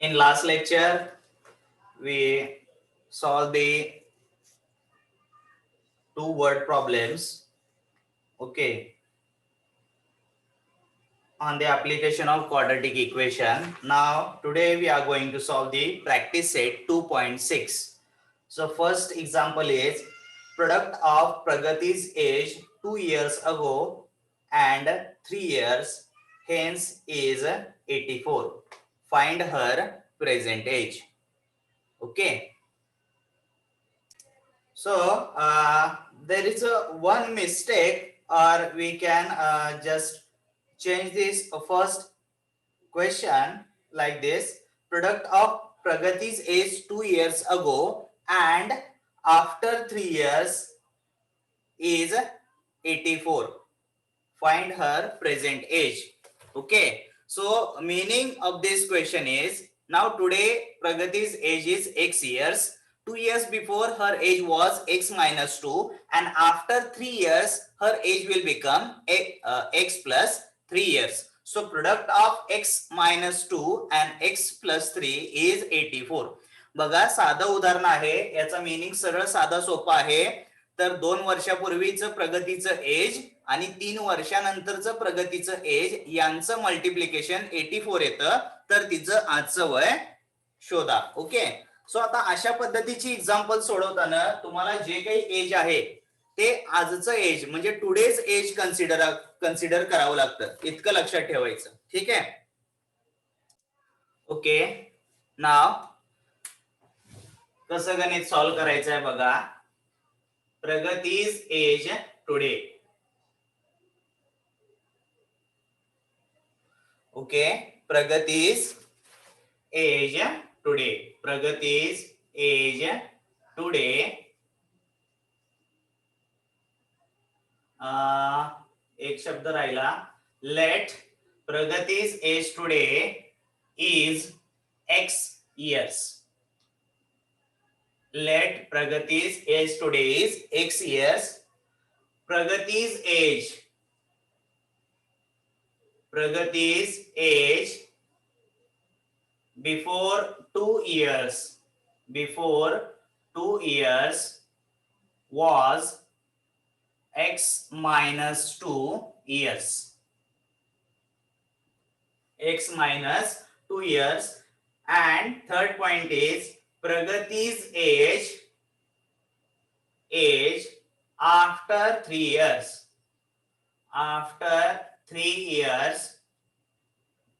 In last lecture, we solved the two word problems. Okay, on the application of quadratic equation. Now, today we are going to solve the practice set 2.6. So, first example is product of Pragati's age 2 years ago and 3 years hence is 84. Find her present age. Okay. So there is a one mistake, or we can just change this first question like this: product of Pragati's age 2 years ago and after 3 years is 84. Find her present age. Okay, so meaning of this question is, now today Pragati's age is x years. 2 years before her age was x minus 2, and after 3 years her age will become x plus 3 years. So product of x minus 2 and x plus 3 is 84. बघा साधं उदाहरण आहे, याचा meaning सरळ साधा सोपा आहे. तर 2 वर्षापूर्वीचं प्रगतीचं as आणि 3 वर्षानंतरचं प्रगतीचं एज यांचं मल्टिप्लिकेशन 84 येतं, तर तिचं आजचं वय शोधा. ओके, सो आता अशा पद्धतीची एक्झाम्पल सोडवताना तुम्हाला जे काही एज आहे ते आजचं एज म्हणजे टुडेज एज कन्सिडर करावं लागतं, इतकं लक्षात ठेवायचं. ठीक आहे. ओके, नाव कसं गणित सॉल्व्ह करायचं आहे बघा. Pragati's age today. Okay, Pragati's age today. Pragati's age today. एक शब्द राहिला. Let Pragati's age today is x years. Let Pragati's age today is x years. Pragati's age before 2 years was x minus 2 years. X minus 2 years. And third point is Pragati's age after 3 years. After 3 years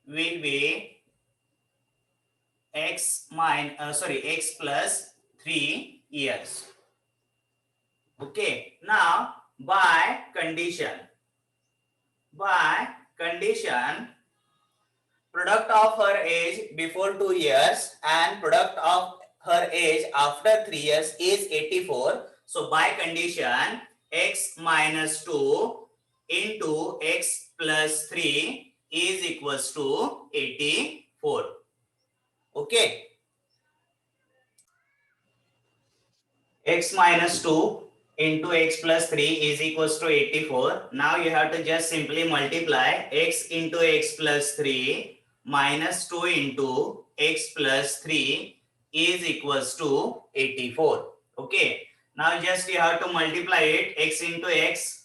will be x plus 3 years. Okay, now by condition product of her age before 2 years and product of her age after 3 years is 84. So by condition x minus 2 into x plus 3 is equals to 84. Okay, x minus 2 into x plus 3 is equals to 84. Now you have to just simply multiply x into x plus 3 minus 2 into x plus 3 is equals to 84. Okay, now just you have to multiply it. X into x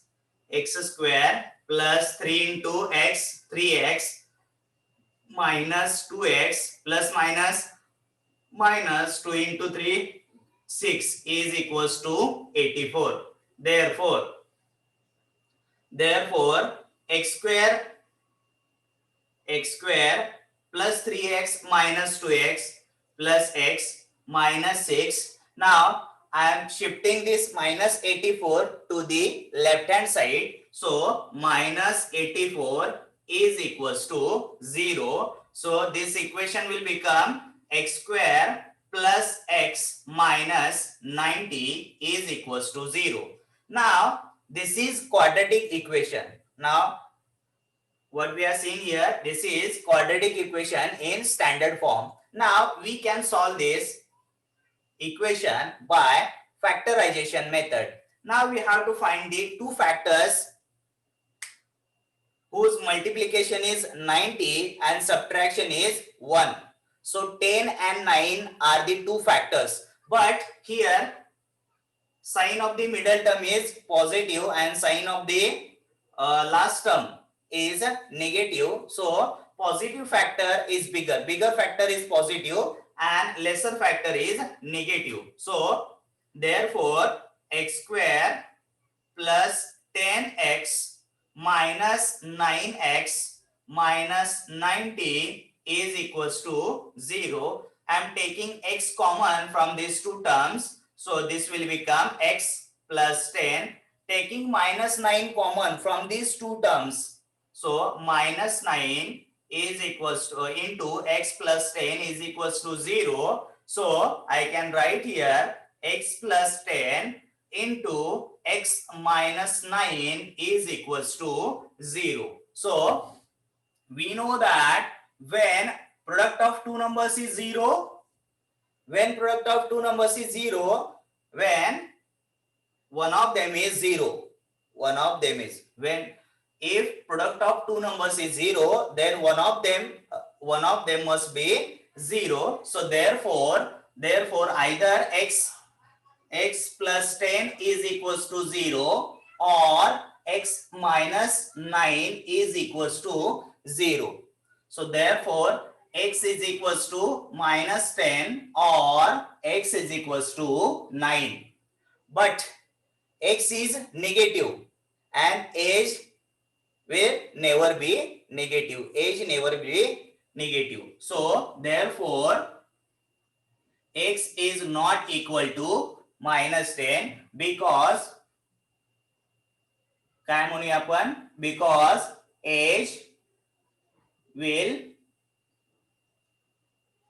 square plus 3 into x 3x minus 2x plus minus 2 into 3 6 is equals to 84. Therefore x square plus 3x minus 2x plus x minus 6. Now I am shifting this minus 84 to the left hand side. So minus 84 is equals to 0. So this equation will become x square plus x minus 90 is equals to 0. Now this is quadratic equation. Now what we are seeing here, this is quadratic equation in standard form. Now we can solve this equation by factorization method. Now we have to find the two factors whose multiplication is 90 and subtraction is 1. So 10 and 9 are the two factors. But here sign of the middle term is positive and sign of the last term is negative. So positive factor is bigger. Bigger factor is positive and lesser factor is negative. So therefore x square plus 10x minus 9x minus 90 is equals to 0. I am taking x common from these two terms. So this will become x plus 10. Taking minus 9 common from these two terms. So minus 9 is equals to into x plus 10 is equals to 0. So I can write here x plus 10 into x minus 9 is equals to 0. So we know that when product of two numbers is 0, when product of two numbers is 0, when one of them is 0, one of them is, when if product of two numbers is 0, then one of them must be 0. So therefore either x plus 10 is equals to 0 or x minus 9 is equals to 0. So therefore x is equals to minus 10 or x is equals to 9. But x is negative and age will never be negative. Age never be negative. So therefore x is not equal to minus 10 because काय म्हणूया आपण, because age will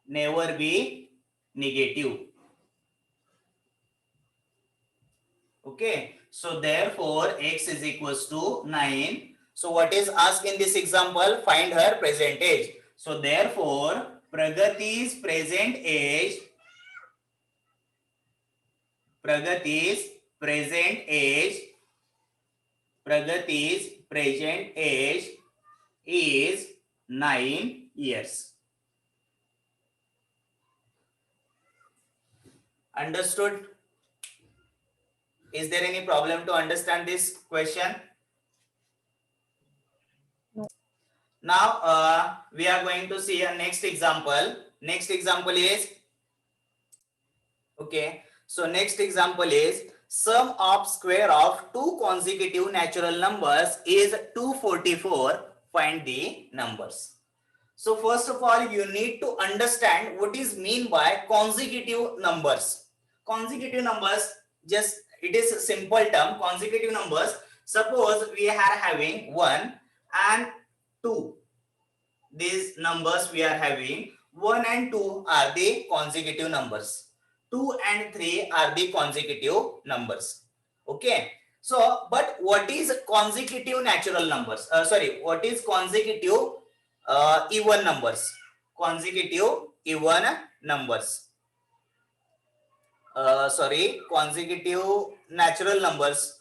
never be negative. Okay, so therefore x is equals to 9. So what is asked in this example? Find her present age. So therefore Pragati's present age, Pragati's present age is 9 years. Understood? Is there any problem to understand this question? No. Now we are going to see a next example. Next example is, okay, so next example is sum of square of two consecutive natural numbers is 244. Find the numbers. So first of all, you need to understand what is mean by consecutive numbers. Consecutive numbers, just it is a simple term. Consecutive numbers, suppose we are having 1 and 2. These numbers we are having 1 and 2 are the consecutive numbers. 2 and 3 are the consecutive numbers. Okay. So, but what is consecutive natural numbers? What is consecutive even numbers? Consecutive even numbers. Consecutive natural numbers.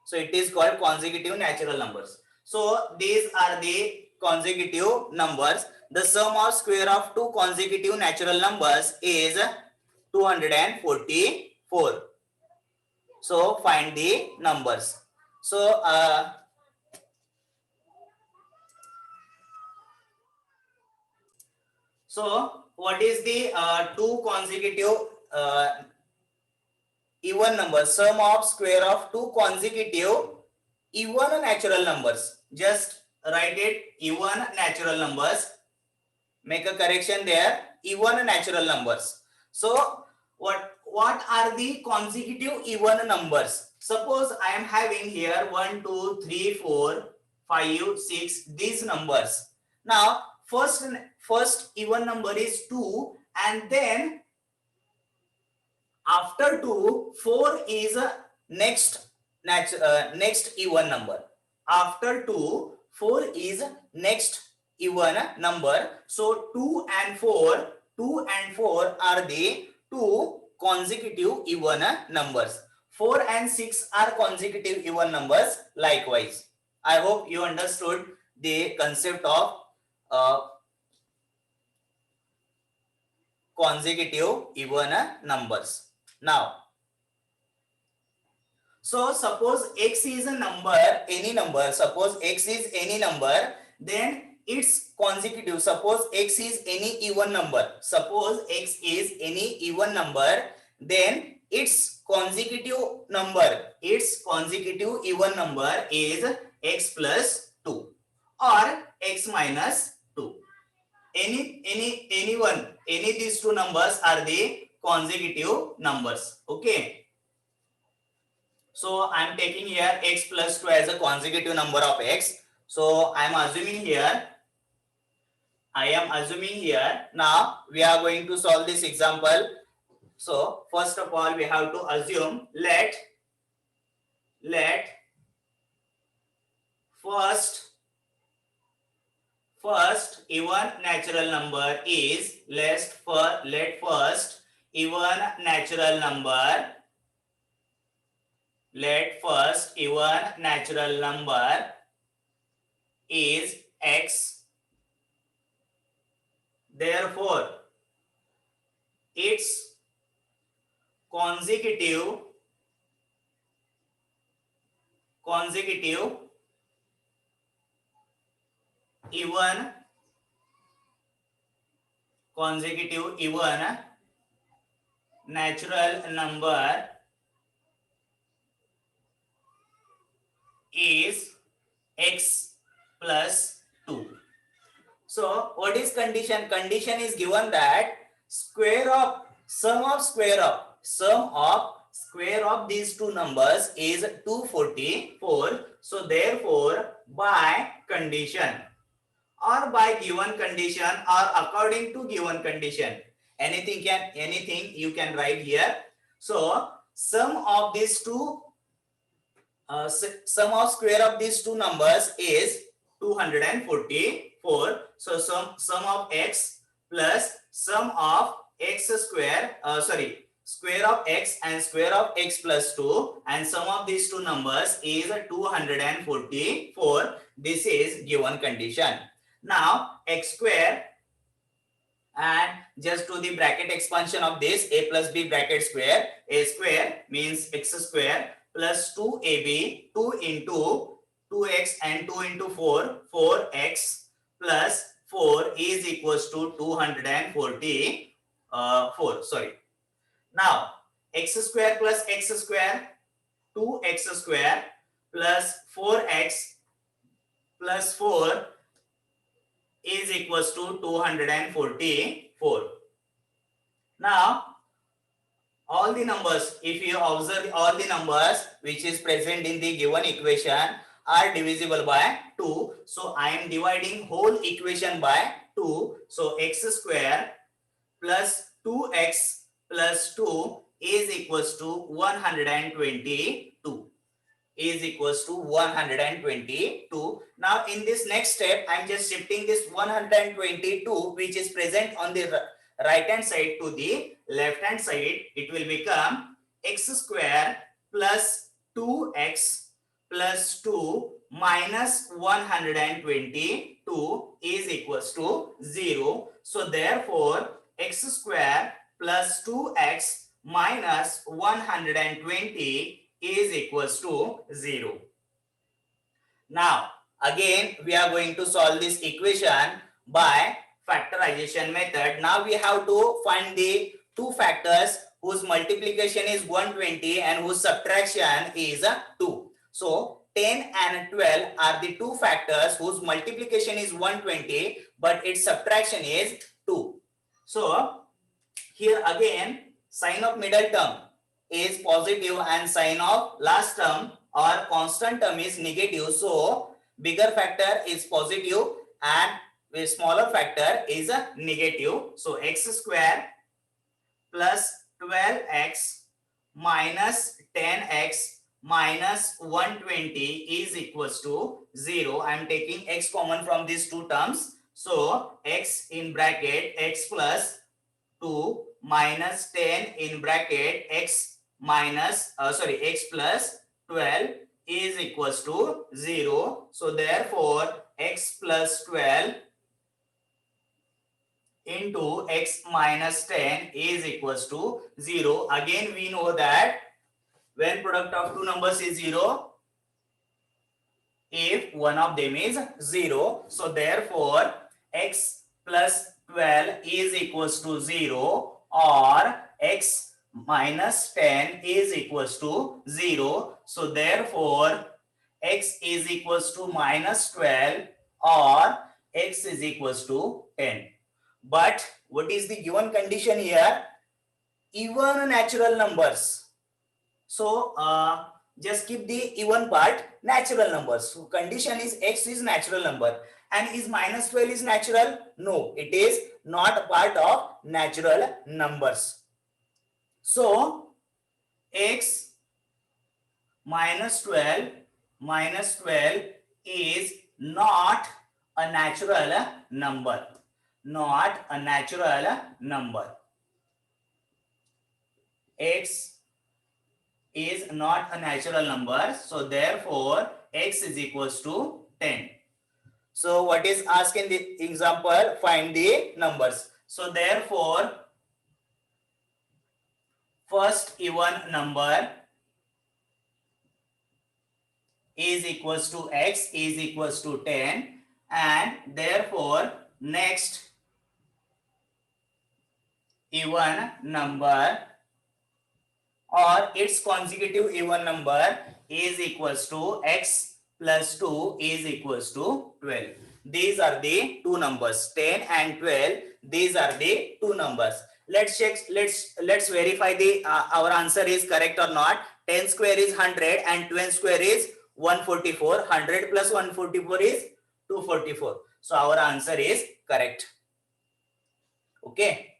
So it is called consecutive natural numbers. So these are the consecutive numbers. The sum of square of two consecutive natural numbers is 244. So find the numbers. So what is the two consecutive even numbers? Sum of square of two consecutive even natural numbers. Just write it, even natural numbers. Make a correction there, even natural numbers. So what are the consecutive even numbers? Suppose I am having here 1, 2, 3, 4, 5, 6, these numbers. Now first even number is 2, and then after 2, 4 is a next even number. After 2, 4 is next even number. So 2 and 4 are the two consecutive even numbers. 4 and 6 are consecutive even numbers likewise. I hope you understood the concept of consecutive even numbers. Now, so suppose x is a number, any number, suppose x is any number, then it's consecutive. Suppose x is any even number, suppose x is any even number, then its consecutive number, its consecutive even number is x plus 2 or x minus 2. Any these two numbers are the consecutive numbers. Okay. So I'm taking here x plus 2 as a consecutive number of x. So I am assuming here. Now we are going to solve this example. So first of all, we have to assume let first even natural number is let first even natural number is x. Therefore, its consecutive even natural number is x plus 2. So what is condition? Condition is given that sum of square of these two numbers is 244. So therefore, by condition or by given condition or according to given condition, anything you can write here. So sum of these two sum of square of these two numbers is 244. So sum of x plus sum of x square, square of x and square of x plus 2, and sum of these two numbers is 244. This is given condition. Now x square, and just do the bracket expansion of this, a plus b bracket square. A square means x square plus 2ab, 2 into 2x and 2 into 4, 4x plus 4 is equals to 244. Now x square plus x square, 2x square plus 4x plus 4 is equals to 244. Now all the numbers, if you observe all the numbers which is present in the given equation are divisible by 2. So I am dividing whole equation by 2. So x square plus 2x plus 2 is equals to 122. Is equals to 122. Now in this next step, I'm just shifting this 122 which is present on the right hand side to the left hand side. It will become x square plus 2x plus 2 minus 122 is equals to 0. So therefore x square plus 2x minus 120 is equals to 0. Now again we are going to solve this equation by factorization method. Now we have to find the two factors whose multiplication is 120 and whose subtraction is 2. So 10 and 12 are the two factors whose multiplication is 120 but its subtraction is 2. So here again sign of middle term is positive and sign of last term or constant term is negative. So bigger factor is positive and a smaller factor is a negative. So x square plus 12x minus 10x minus 120 is equals to 0. I am taking x common from these two terms. So x in bracket x plus 2 minus 10 in bracket x minus x plus 12 is equals to 0. So therefore x plus 12 into x minus 10 is equals to 0. Again we know that when product of two numbers is 0, if one of them is 0, so therefore x plus 12 is equals to 0 or x minus 10 is equals to 0. So therefore x is equals to minus 12 or x is equals to 10. But what is the given condition here? Even natural numbers. So just keep the even part natural numbers. So condition is x is natural number, and is minus 12 is natural? No, it is not a part of natural numbers. So x minus 12 is not a natural number. Not a natural number. X is not a natural number, so therefore x is equals to 10. So what is asked in the example? Find the numbers. So therefore first even number is equals to x is equals to 10, and therefore next even number or its consecutive even number is equals to x plus 2 is equals to 12. These are the two numbers, 10 and 12. These are the two numbers. Let's check. Let's verify the our answer is correct or not. 10 square is 100 and 12 square is 144. 100 plus 144 is 244. So our answer is correct. Okay.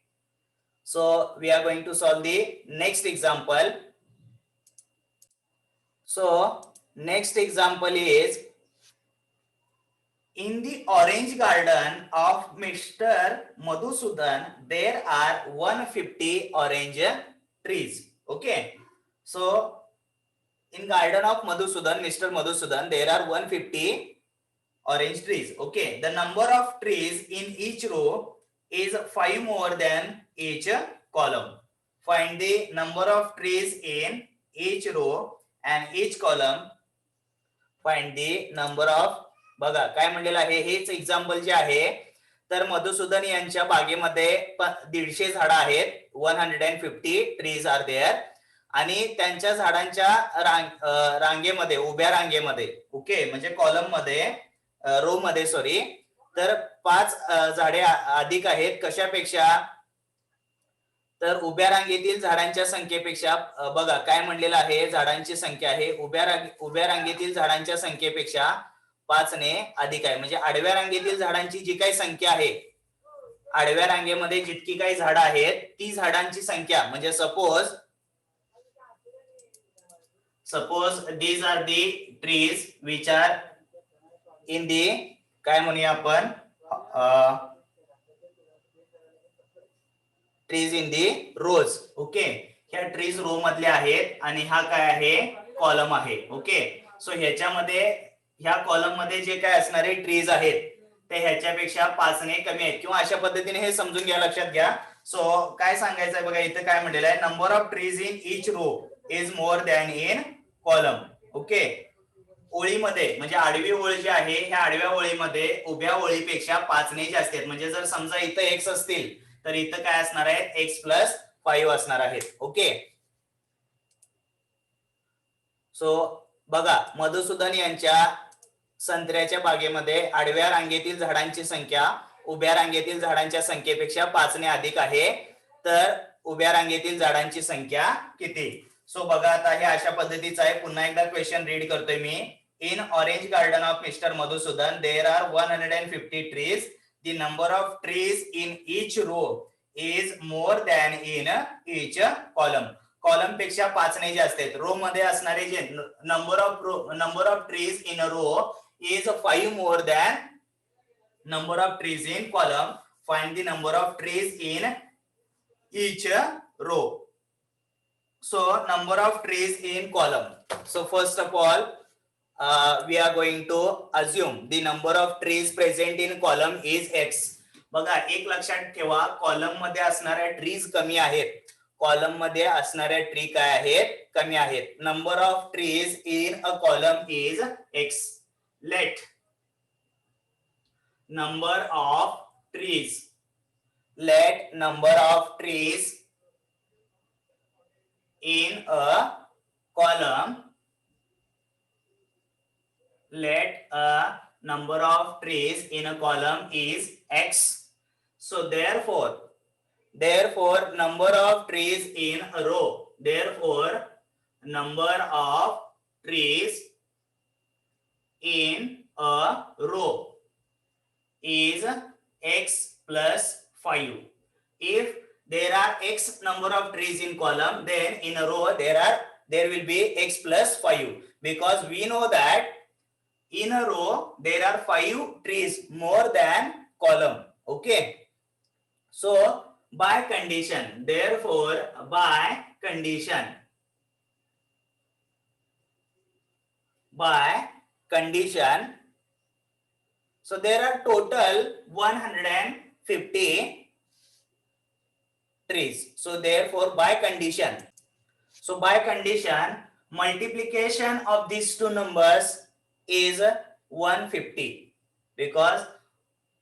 So we are going to solve the next example. So next example is, in the orange garden of Mr. Madhusudan, there are 150 orange trees. Okay. So in garden of Madhusudan, Mr. Madhusudan, there are 150 orange trees. Okay. The number of trees in each row is 5 more than each column. Find the number of trees in each row and each column. Find the number of. बघा काय म्हणलेलं आहे, हेच example जे आहे, तर मधुसूदन यांच्या बागेमध्ये 150 झाडं आहेत. 150 ट्रीज आर देअर, आणि त्यांच्या झाडांच्या रांगेमध्ये, उभ्या रांगेमध्ये, ओके, म्हणजे कॉलम मध्ये, रो मध्ये सॉरी, तर 5 झाडे अधिक आहेत. कशापेक्षा? तर उभ्या रांगेतील झाडांच्या संख्येपेक्षा. बघा काय म्हणलेलं आहे, झाडांची संख्या आहे उभ्या रांगेतील झाडांच्या संख्येपेक्षा 5 ने अधिक आहे. म्हणजे आडव्या रांगेतील झाडांची जी काही संख्या आहे, आडव्या रांगेमध्ये जितकी काही झाडं आहेत ती झाडांची संख्या, म्हणजे suppose these are the trees which are in the, काय म्हणूया आपण, trees in the rows. Okay, ह्या ट्रीज रो मधले आहेत आणि हा काय आहे, कॉलम आहे. ओके, सो ह्याच्यामध्ये, ह्या कॉलम मध्ये जे काय असणारे ट्रीज आहेत ते ह्याच्यापेक्षा 5 ने कमी आहेत, किंवा अशा पद्धतीने हे समजून घ्या, लक्षात घ्या. सो काय सांगायचं आहे बघा, इथं काय म्हणलेलं आहे, number of trees in each row is more than in column. Okay, ओळीमध्ये, म्हणजे आडवी ओळ जी आहे, ह्या आडव्या ओळीमध्ये उभ्या ओळीपेक्षा 5 ने जास्त आहेत. म्हणजे जर समजा इथं x असतील तर इथं काय असणार आहे, x प्लस 5 असणार आहेत. ओके, सो बघा, मधुसूदन यांच्या संत्र्याच्या बागेमध्ये आडव्या रांगेतील झाडांची संख्या उभ्या रांगेतील झाडांच्या संख्येपेक्षा 5 ने अधिक आहे. तर उभ्या रांगेतील झाडांची संख्या किती? सो बघा, आता हे अशा पद्धतीचं आहे. पुन्हा एकदा क्वेश्चन रीड करतोय मी. In orange garden of mister Madhusudan there are 150 trees. The number of trees in each row is more than in each column. Column पेक्षा 5 ने जास्त आहेत. रो मध्ये असणारे जे number of trees in row is 5 more than number of trees in column. Find the number of trees in each row. So number of trees in column. So first of all, we are going to assume the number of trees present in column is x. बघा एक लक्षात ठेवा, column मध्ये असणाऱ्या trees कमी आहेत. Column मध्ये असणाऱ्या ट्री काय आहेत? कमी आहेत. Number of trees in a column is x. Let number of trees, let number of trees in a column, let a number of trees in a column is x. So therefore number of trees in a row, therefore number of trees in a row is x plus 5. If there are x number of trees in column, then in a row there will be x plus 5, because we know that in a row there are 5 trees more than column. Okay, so by condition, therefore by condition so there are total 150 trees. So therefore by condition multiplication of these two numbers is 150, because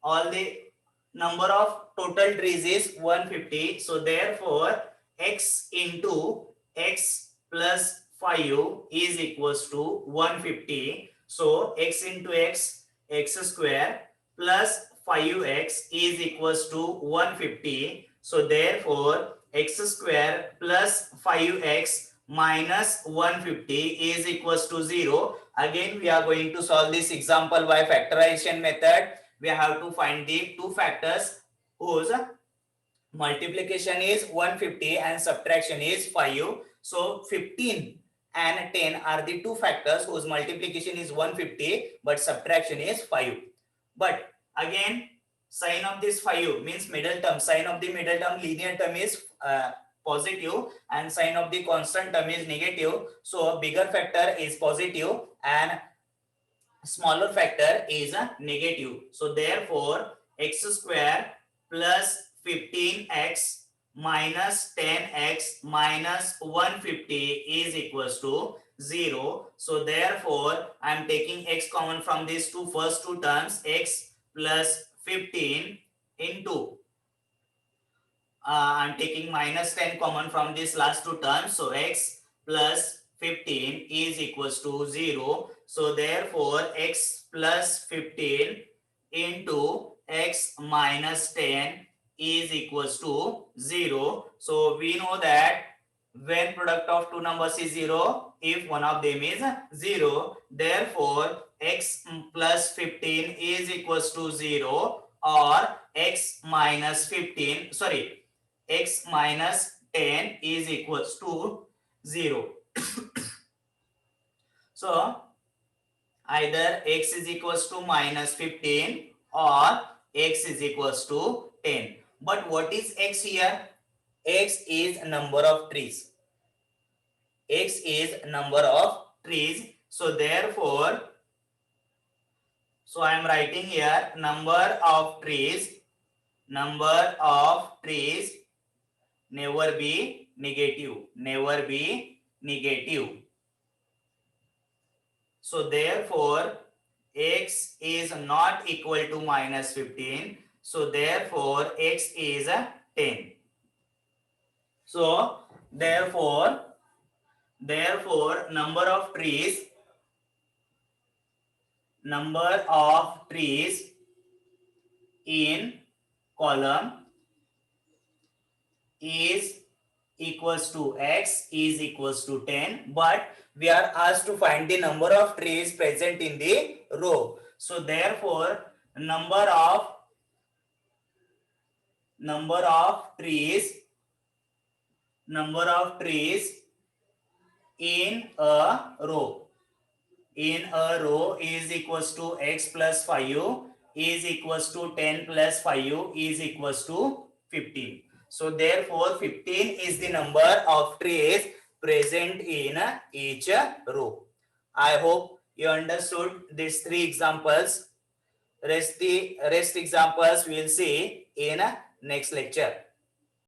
all the number of total trees is 150. So therefore x into x plus 5 is equals to 150. So x into x, x square plus 5x is equals to 150. So therefore x square plus 5x minus 150 is equals to 0. Again we are going to solve this example by factorization method. We have to find the two factors whose multiplication is 150 and subtraction is 5. So 15 and 10 are the two factors whose multiplication is 150 but subtraction is 5. But again, sign of this 5 means middle term. Sign of the middle term, linear term, is positive, and sign of the constant term is negative. So bigger factor is positive and smaller factor is a negative. So therefore x square plus 15x minus 10x minus 150 is equals to 0. So therefore I am taking x common from these first two terms, x plus 15 into I am taking minus 10 common from these last two terms. So x plus 15 is equals to 0. So therefore x plus 15 into x minus 10 is equals to 0. So we know that when product of two numbers is 0, if one of them is 0, therefore x plus 15 is equals to 0, or x minus 15, sorry, x minus 10 is equals to 0. So either x is equals to minus 15 or x is equals to 10. But what is x here? X is number of trees. X is number of trees. So therefore, so I am writing here number of trees never be negative. So therefore x is not equal to minus 15. So therefore x is 10. So therefore number of trees in column is equals to x is equals to 10, but we are asked to find the number of trees present in the row. So therefore number of trees in a row is equals to x plus 5 is equals to 10 plus 5 is equals to 15. So therefore 15 is the number of trees present in each row. I hope you understood these three examples. Rest examples we will see in next lecture.